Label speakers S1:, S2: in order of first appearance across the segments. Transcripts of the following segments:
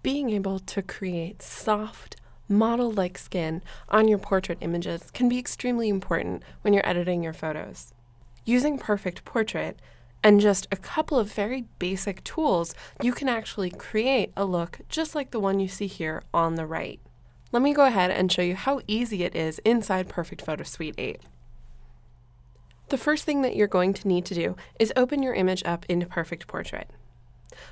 S1: Being able to create soft, model-like skin on your portrait images can be extremely important when you're editing your photos. Using Perfect Portrait and just a couple of very basic tools, you can actually create a look just like the one you see here on the right. Let me go ahead and show you how easy it is inside Perfect Photo Suite 8. The first thing that you're going to need to do is open your image up into Perfect Portrait.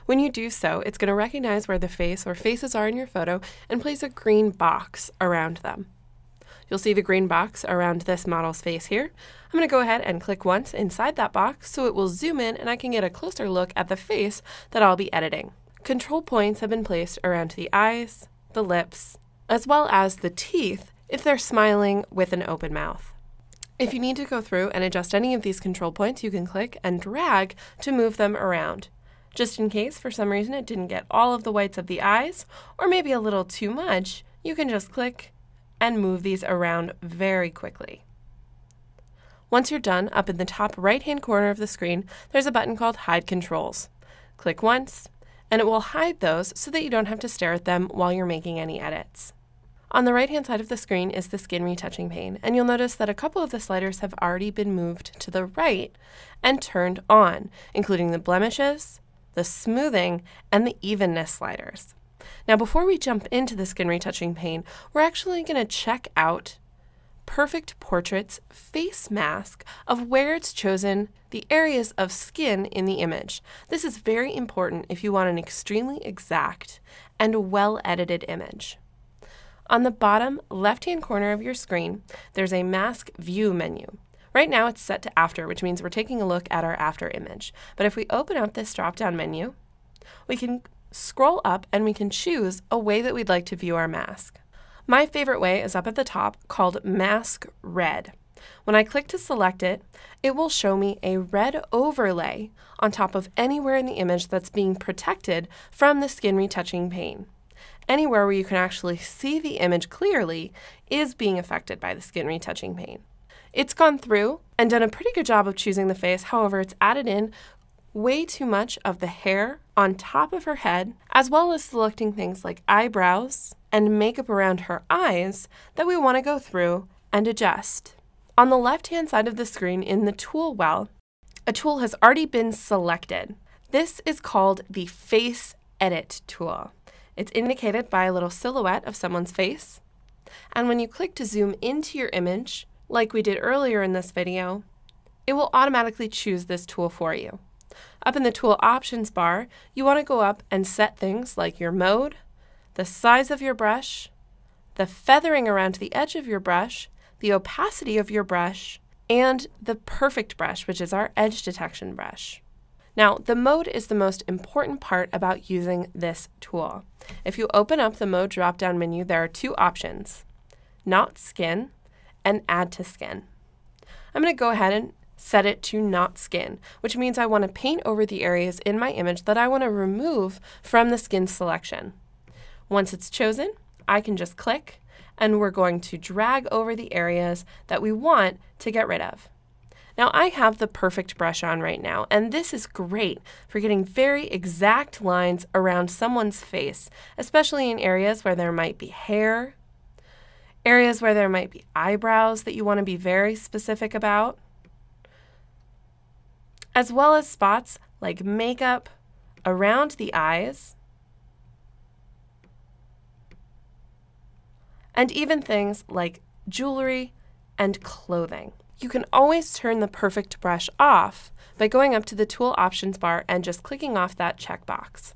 S1: When you do so, it's going to recognize where the face or faces are in your photo and place a green box around them. You'll see the green box around this model's face here. I'm going to go ahead and click once inside that box so it will zoom in and I can get a closer look at the face that I'll be editing. Control points have been placed around the eyes, the lips, as well as the teeth if they're smiling with an open mouth. If you need to go through and adjust any of these control points, you can click and drag to move them around. Just in case for some reason it didn't get all of the whites of the eyes, or maybe a little too much, you can just click and move these around very quickly. Once you're done, up in the top right-hand corner of the screen, there's a button called Hide Controls. Click once, and it will hide those so that you don't have to stare at them while you're making any edits. On the right-hand side of the screen is the skin retouching pane, and you'll notice that a couple of the sliders have already been moved to the right and turned on, including the blemishes, the smoothing, and the evenness sliders. Now, before we jump into the skin retouching pane, we're actually going to check out Perfect Portrait's face mask of where it's chosen the areas of skin in the image. This is very important if you want an extremely exact and well-edited image. On the bottom left-hand corner of your screen, there's a Mask View menu. Right now it's set to after, which means we're taking a look at our after image. But if we open up this drop-down menu, we can scroll up and we can choose a way that we'd like to view our mask. My favorite way is up at the top called Mask Red. When I click to select it, it will show me a red overlay on top of anywhere in the image that's being protected from the skin retouching pane. Anywhere where you can actually see the image clearly is being affected by the skin retouching pane. It's gone through and done a pretty good job of choosing the face. However, it's added in way too much of the hair on top of her head, as well as selecting things like eyebrows and makeup around her eyes that we want to go through and adjust. On the left-hand side of the screen in the tool well, a tool has already been selected. This is called the Face Edit tool. It's indicated by a little silhouette of someone's face. And when you click to zoom into your image, like we did earlier in this video, it will automatically choose this tool for you. Up in the tool options bar, you want to go up and set things like your mode, the size of your brush, the feathering around the edge of your brush, the opacity of your brush, and the perfect brush, which is our edge detection brush. Now, the mode is the most important part about using this tool. If you open up the mode drop-down menu, there are two options, Not Skin and Add to Skin. I'm going to go ahead and set it to Not Skin, which means I want to paint over the areas in my image that I want to remove from the skin selection. Once it's chosen, I can just click and we're going to drag over the areas that we want to get rid of. Now I have the perfect brush on right now, and this is great for getting very exact lines around someone's face, especially in areas where there might be hair, areas where there might be eyebrows that you want to be very specific about, as well as spots like makeup around the eyes, and even things like jewelry and clothing. You can always turn the perfect brush off by going up to the tool options bar and just clicking off that checkbox.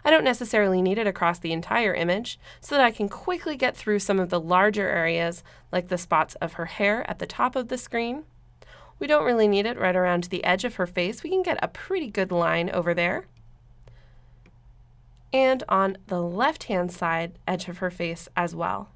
S1: I don't necessarily need it across the entire image so that I can quickly get through some of the larger areas like the spots of her hair at the top of the screen. We don't really need it right around the edge of her face. We can get a pretty good line over there. And on the left-hand side edge of her face as well.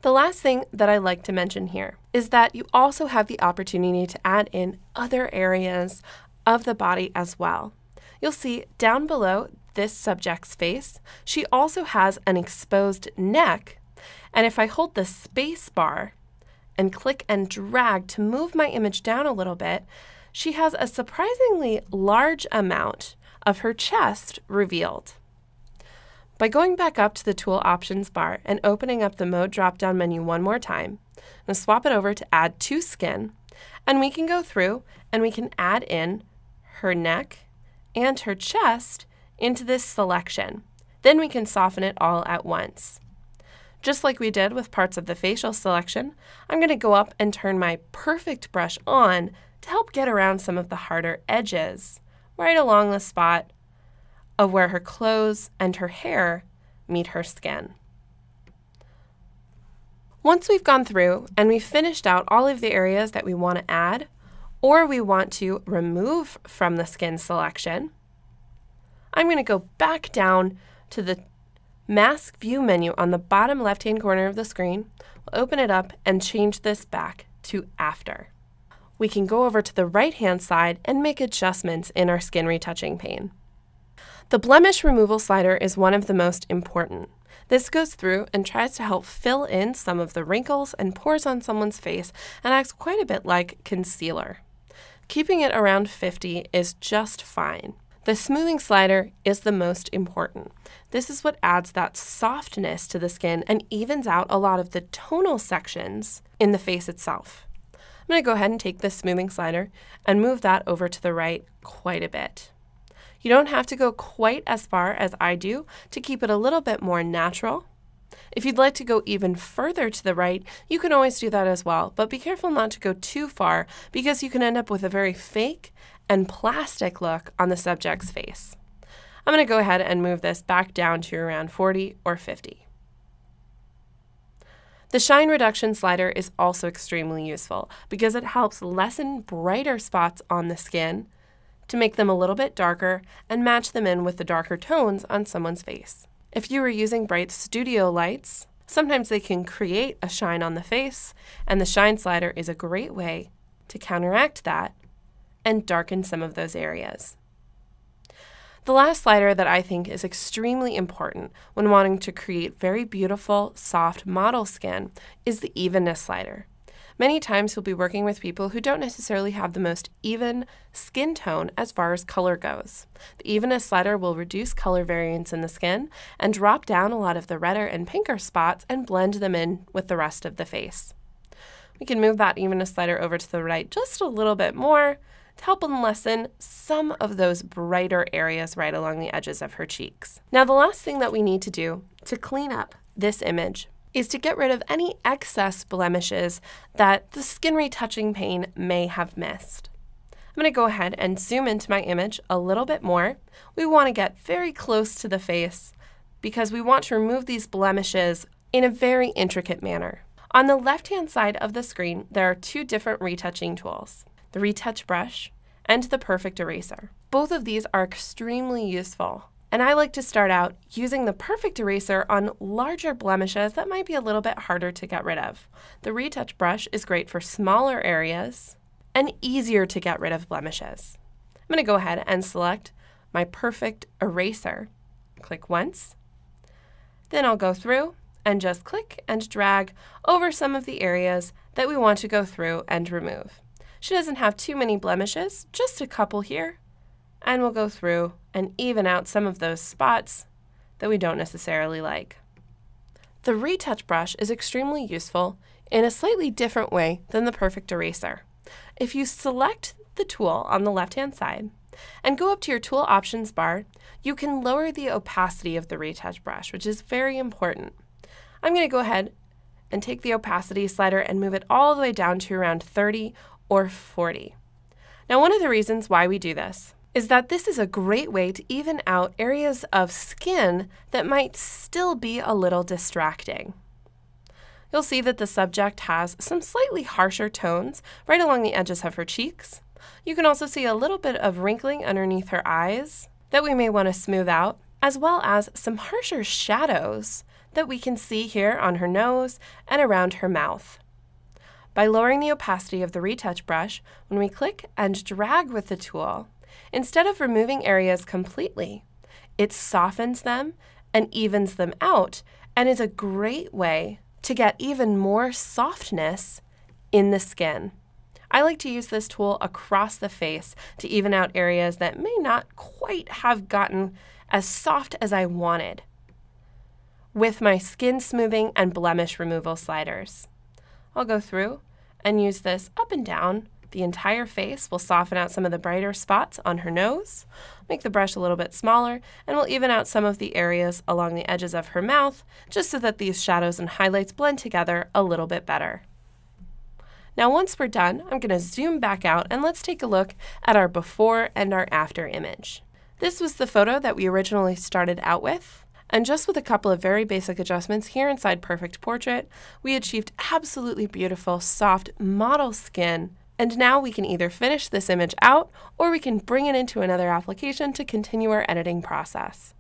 S1: The last thing that I like to mention here is that you also have the opportunity to add in other areas of the body as well. You'll see down below this subject's face, she also has an exposed neck, and if I hold the space bar and click and drag to move my image down a little bit, she has a surprisingly large amount of her chest revealed. By going back up to the Tool Options bar and opening up the Mode drop-down menu one more time, I'm going to swap it over to Add to Skin, and we can go through and we can add in her neck and her chest into this selection. Then we can soften it all at once. Just like we did with parts of the facial selection, I'm going to go up and turn my Perfect brush on to help get around some of the harder edges, right along the spot of where her clothes and her hair meet her skin. Once we've gone through and we've finished out all of the areas that we want to add or we want to remove from the skin selection, I'm going to go back down to the Mask View menu on the bottom left-hand corner of the screen. We'll open it up and change this back to After. We can go over to the right-hand side and make adjustments in our skin retouching pane. The blemish removal slider is one of the most important. This goes through and tries to help fill in some of the wrinkles and pores on someone's face and acts quite a bit like concealer. Keeping it around 50 is just fine. The smoothing slider is the most important. This is what adds that softness to the skin and evens out a lot of the tonal sections in the face itself. I'm going to go ahead and take this smoothing slider and move that over to the right quite a bit. You don't have to go quite as far as I do to keep it a little bit more natural. If you'd like to go even further to the right, you can always do that as well, but be careful not to go too far because you can end up with a very fake and plastic look on the subject's face. I'm going to go ahead and move this back down to around 40 or 50. The shine reduction slider is also extremely useful because it helps lessen brighter spots on the skin to make them a little bit darker and match them in with the darker tones on someone's face. If you are using bright studio lights, sometimes they can create a shine on the face, and the shine slider is a great way to counteract that and darken some of those areas. The last slider that I think is extremely important when wanting to create very beautiful, soft model skin is the evenness slider. Many times you'll be working with people who don't necessarily have the most even skin tone as far as color goes. The evenness slider will reduce color variance in the skin and drop down a lot of the redder and pinker spots and blend them in with the rest of the face. We can move that evenness slider over to the right just a little bit more to help lessen some of those brighter areas right along the edges of her cheeks. Now, the last thing that we need to do to clean up this image is to get rid of any excess blemishes that the skin retouching pane may have missed. I'm going to go ahead and zoom into my image a little bit more. We want to get very close to the face because we want to remove these blemishes in a very intricate manner. On the left-hand side of the screen, there are two different retouching tools, the Retouch brush and the Perfect eraser. Both of these are extremely useful, and I like to start out using the Perfect eraser on larger blemishes that might be a little bit harder to get rid of. The Retouch brush is great for smaller areas and easier to get rid of blemishes. I'm going to go ahead and select my Perfect eraser. Click once, then I'll go through and just click and drag over some of the areas that we want to go through and remove. She doesn't have too many blemishes, just a couple here, and we'll go through and even out some of those spots that we don't necessarily like. The Retouch brush is extremely useful in a slightly different way than the Perfect eraser. If you select the tool on the left-hand side and go up to your Tool Options bar, you can lower the opacity of the Retouch brush, which is very important. I'm going to go ahead and take the opacity slider and move it all the way down to around 30 or 40. Now, one of the reasons why we do this is that this is a great way to even out areas of skin that might still be a little distracting. You'll see that the subject has some slightly harsher tones right along the edges of her cheeks. You can also see a little bit of wrinkling underneath her eyes that we may want to smooth out, as well as some harsher shadows that we can see here on her nose and around her mouth. By lowering the opacity of the Retouch brush, when we click and drag with the tool, instead of removing areas completely, it softens them and evens them out and is a great way to get even more softness in the skin. I like to use this tool across the face to even out areas that may not quite have gotten as soft as I wanted with my skin smoothing and blemish removal sliders. I'll go through and use this up and down the entire face. We'll soften out some of the brighter spots on her nose, make the brush a little bit smaller, and we'll even out some of the areas along the edges of her mouth, just so that these shadows and highlights blend together a little bit better. Now once we're done, I'm going to zoom back out and let's take a look at our before and our after image. This was the photo that we originally started out with. And just with a couple of very basic adjustments here inside Perfect Portrait, we achieved absolutely beautiful, soft model skin. And now we can either finish this image out or we can bring it into another application to continue our editing process.